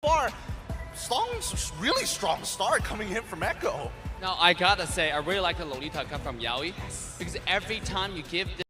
far, really strong start coming in from Echo. Now, I gotta say, I really like the Lolita cut from Yaoi, because every time you give this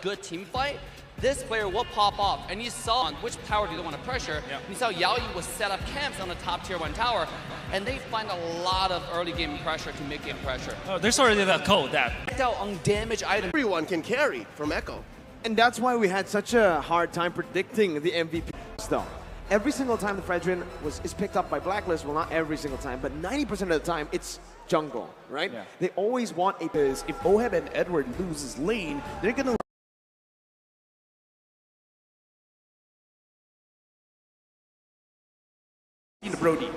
good team fight, this player will pop off. And you saw on which tower do they want to pressure. Yeah. You saw Yaoi was set up camps on the top tier 1 tower, and they find a lot of early game pressure to mid game pressure. Oh, there's already that code that. Out on damage item. Everyone can carry from Echo. And that's why we had such a hard time predicting the MVP though. Every single time the Fredrin is picked up by Blacklist, well, not every single time, but 90% of the time, it's jungle, right? Yeah. They always want a... Because if Oheb and Edward loses lane, they're gonna... in the Brody.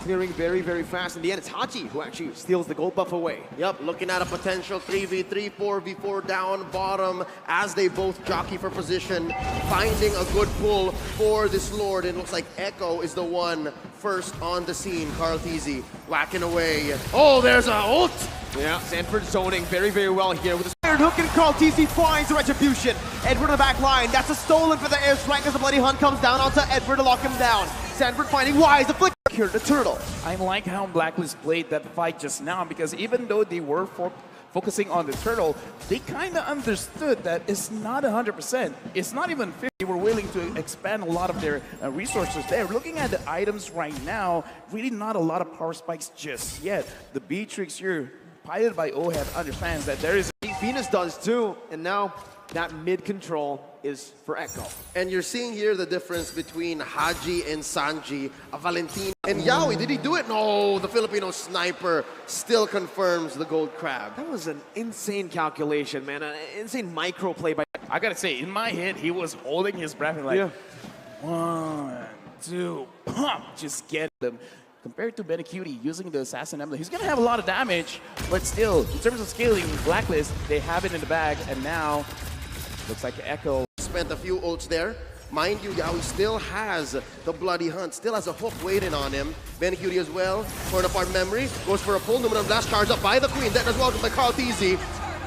Clearing very, very fast. In the end, it's Haji who actually steals the gold buff away. Yep, looking at a potential 3v3, 4v4 down bottom as they both jockey for position, finding a good pull for this Lord. And it looks like Echo is the one first on the scene. Carl Teasy whacking away. Oh, there's a ult! Yeah, Sanford zoning very, very well here with a iron hook, and Carl TC finds the retribution. Edward on the back line. That's a stolen for the airstrike as the Bloody Hunt comes down onto Edward to lock him down. Sanford finding Wise, the flick here, the turtle. I like how Blacklist played that fight just now, because even though they were focusing on the turtle, they kind of understood that it's not 100%. It's not even 50. They were willing to expand a lot of their resources there. Looking at the items right now, really not a lot of power spikes just yet. The Beatrix here, piloted by Oheb, understands that there is... Venus does too, and now that mid control is for Echo. And you're seeing here the difference between Haji and Sanji, Valentin and Yaoi. Did he do it? No, the Filipino sniper still confirms the gold crab. That was an insane calculation, man. An insane micro play by... I gotta say, in my head, he was holding his breath and like, yeah. 1, 2, pump, just get them. Compared to Benny Cutie using the Assassin Emblem, he's going to have a lot of damage, but still, in terms of scaling, Blacklist, they have it in the bag, and now, looks like Echo. Spent a few ults there. Mind you, Yaoi still has the Bloody Hunt, still has a hook waiting on him. Benny Cutie as well, torn apart memory, goes for a pull, Numinum Blast charged up by the Queen, then as well by Carl Teasy.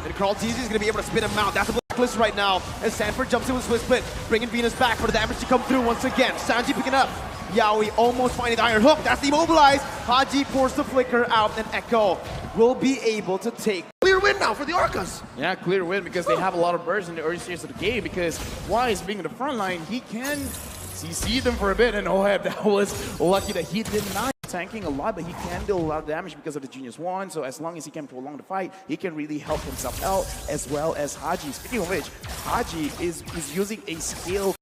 And Carl Teasy is going to be able to spin him out. That's a Blacklist right now, as Sanford jumps in with Swiss Split, bringing Venus back for the damage to come through once again. Sanji picking up. Yaoi almost finding the iron hook. That's immobilized. Haji forced the flicker out, and Echo will be able to take. Clear win now for the Orcas. Yeah, clear win because they have a lot of bursts in the early stages of the game, because Wise being in the front line, he can CC them for a bit, and Oheb, that was lucky that he did not. Tanking a lot, but he can do a lot of damage because of the Genius Wand, so as long as he can prolong the fight, he can really help himself out, as well as Haji. Speaking of which, Haji is using a skill.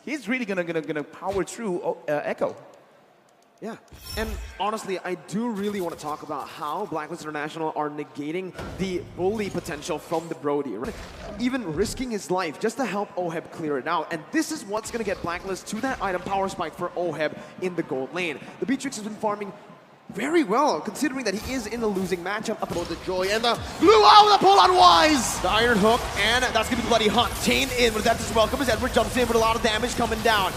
He's really gonna power through Echo. Yeah, and honestly, I do really want to talk about how Blacklist International are negating the bully potential from the Brody, right? Even risking his life just to help Oheb clear it out. And this is what's going to get Blacklist to that item power spike for Oheb in the gold lane. The Beatrix has been farming very well, considering that he is in the losing matchup. About the Joy and the blue out the pull on Wise! The Iron Hook, and that's going to be the Bloody Hunt. Chained in, but that's just welcome as Edward jumps in with a lot of damage coming down.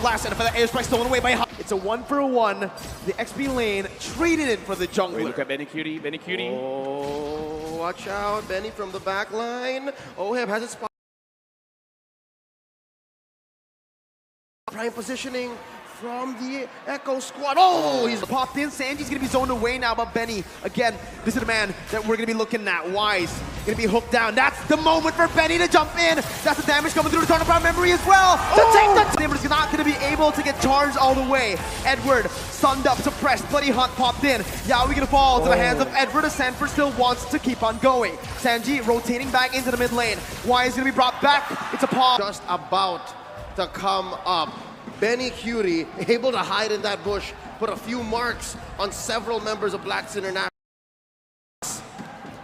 Last end for the airstrike stolen away by Haji. It's a 1-for-1. The XP lane traded in for the jungler. Wait, look at Benny Cutie, Benny Cutie. Oh, watch out, Benny from the back line. Oheb has a spot. Prime positioning from the Echo squad. Oh, he's popped in. Sanji's going to be zoned away now, but Benny, again, this is the man that we're going to be looking at. Wise, going to be hooked down. That's the moment for Benny to jump in. That's the damage coming through the Turnip memory as well. To take the... But he's not going to be able to get charged all the way. Edward, sunned up, suppressed. Bloody Hunt popped in. Yaoi going to fall to the hands of Edward, as Sanford still wants to keep on going. Sanji rotating back into the mid lane. Wise going to be brought back. It's a pause. Just about to come up. Benny Cutie able to hide in that bush, put a few marks on several members of Blacks International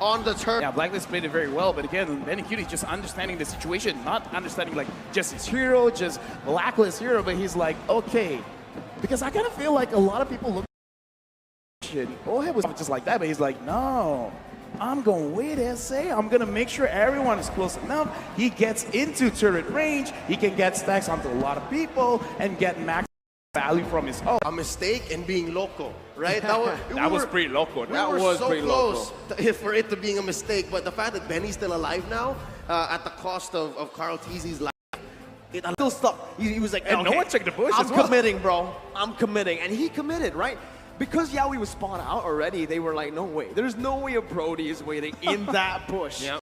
on the turn. Yeah, Blacklist played it very well, but again, Benny Cutie just understanding the situation, not understanding like just his hero, just Blacklist hero, but he's like, okay. Because I kind of feel like a lot of people look position. Oheb was just like that, but he's like, no. I'm going to wait SA. I'm going to make sure everyone is close enough. He gets into turret range. He can get stacks onto a lot of people and get max value from his own. A mistake and being local, right? That was pretty local. We were so close for it to being a mistake, but the fact that Benny's still alive now, at the cost of Carl Teasy's life, It still stuck. He was like, and okay, no one checked the bush I'm as well. committing, bro. I'm committing. And he committed, right? Because Yaoi was spawned out already, they were like, no way. There's no way a Brody is waiting in that bush. Yep.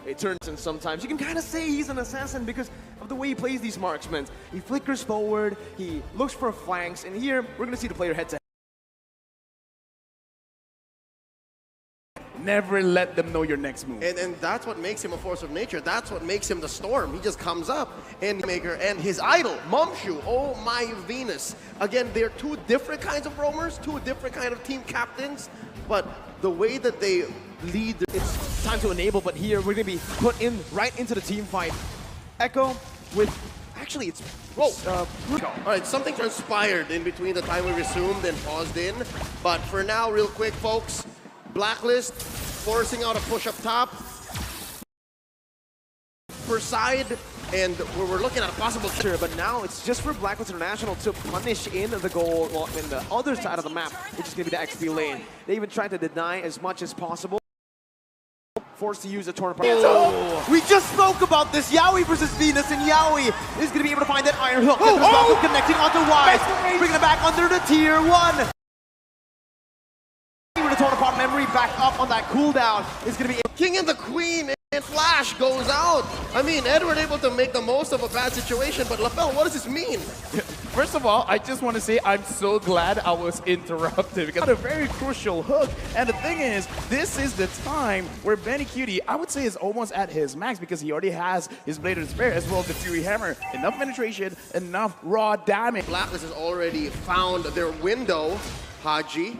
It turns in sometimes. You can kind of say he's an assassin because of the way he plays these marksmen. He flickers forward, he looks for flanks, and here we're going to see the player head to head. Never let them know your next move. And that's what makes him a force of nature. That's what makes him the storm. He just comes up and maker and his idol, Momshu, oh my Venus. Again, they're two different kinds of roamers, two different kind of team captains, but the way that they lead, It's time to enable, but here we're going to be put in right into the team fight. Echo with, actually it's, all right, something transpired in between the time we resumed and paused in, but for now, real quick, folks, Blacklist forcing out a push up top per side, and we're looking at a possible sure, but now it's just for Blacklist International to punish in the goal, well, in the other side of the map, which is going to be the XP lane. They even tried to deny as much as possible. Forced to use a Turnip. Oh. We just spoke about this, Yaoi versus Venus, and Yaoi is going to be able to find that iron hook. Connecting onto Wise, bringing it back under the tier 1. With the Turnip memory back up on that cooldown is going to be King and the Queen, and Flash goes out. I mean, Edward able to make the most of a bad situation, but LaFell, what does this mean? First of all, I just want to say I'm so glad I was interrupted because it's a very crucial hook. And the thing is, this is the time where Benny Cutie, I would say, is almost at his max because he already has his Blade of Despair as well as the Fury Hammer. Enough penetration, enough raw damage. Blacklist has already found their window. Haji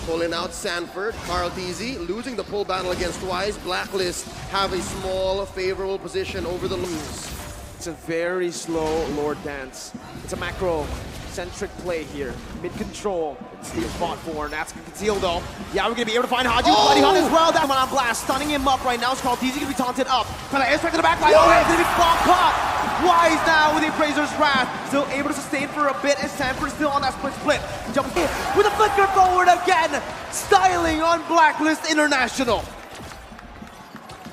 pulling out Sanford, Carl Teasy losing the pull battle against Wise. Blacklist have a small favorable position over the lose. It's a very slow Lord dance. It's a macro-centric play here. Mid-control. It's the spot for, and that's concealed though. Yeah, we're gonna be able to find Haji with Bloody Hunt as well. That one on blast, stunning him up right now. It's called Teasy, gonna be taunted up. Kind of airstrike to the back line. Oh, it's gonna be spot caught. Wise now with the Appraiser's Wrath. Still able to sustain for a bit as Sanford still on that split. Jumps in with a flicker forward again. Styling on Blacklist International.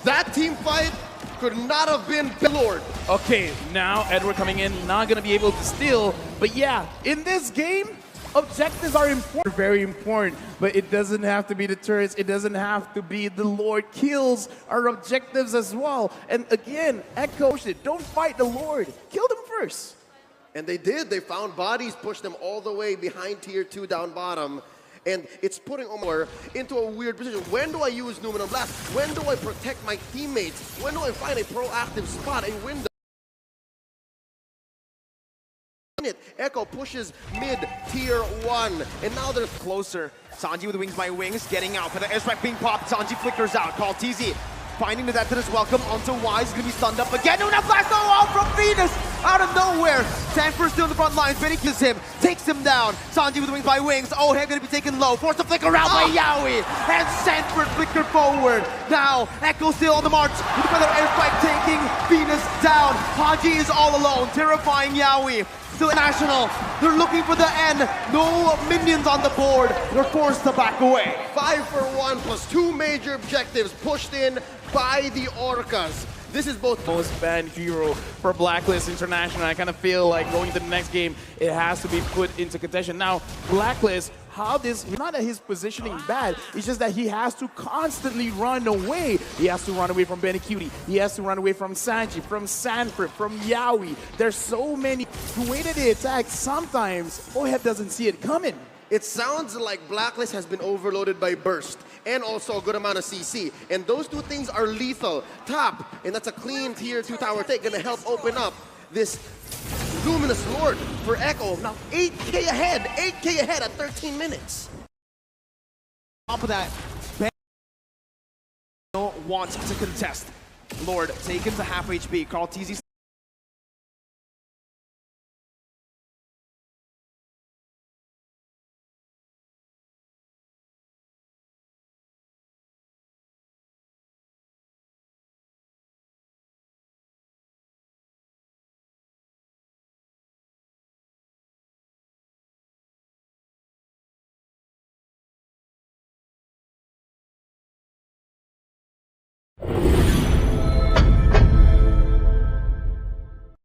That team fight could not have been Lord. Okay, now Edward coming in, not going to be able to steal. But yeah, in this game, objectives are important, very important. But it doesn't have to be the turrets. It doesn't have to be the Lord. Kills are objectives as well. And again, Echo, don't fight the Lord. Kill them first. And they did. They found bodies, pushed them all the way behind tier 2 down bottom. And it's putting Omar into a weird position. When do I use Numenor Blast? When do I protect my teammates? When do I find a proactive spot, a window? Echo pushes mid tier 1, and now they're Closer. Sanji with the wings by wings, getting out. For the airstrike being popped, Sanji flickers out. Call TZ. Finding the death to this welcome onto Wise, gonna be stunned up again. No, blast out from Venus out of nowhere. Sanford still in the front lines. Benny kills him, takes him down. Sanji with the wings by wings. Oh, head gonna be taken low. Forced to flicker out by Yaoi. And Sanford flickered forward. Now, Echo still on the march with another airstrike taking Venus down. Haji is all alone, terrifying Yaoi. Still National, they're looking for the end. No minions on the board. They're forced to back away. 5 for 1 plus 2 major objectives pushed in by the Orcas. This is both most banned hero for Blacklist International. I kind of feel like going to the next game, it has to be put into contention. Now, Blacklist, how this, not that his positioning bad, it's just that he has to constantly run away. He has to run away from Benny Cutie. He has to run away from Sanji, from Sanford, from Yaoi. There's so many. The way that they attack, sometimes Oheb doesn't see it coming. It sounds like Blacklist has been overloaded by Burst and also a good amount of CC. And those two things are lethal. Top, and that's a clean tier 2 tower take, gonna help open up this Luminous Lord for Echo. Now 8K ahead, 8K ahead at 13 minutes. Top of that, Ben wants to contest. Lord taken to half HP. Carl TZ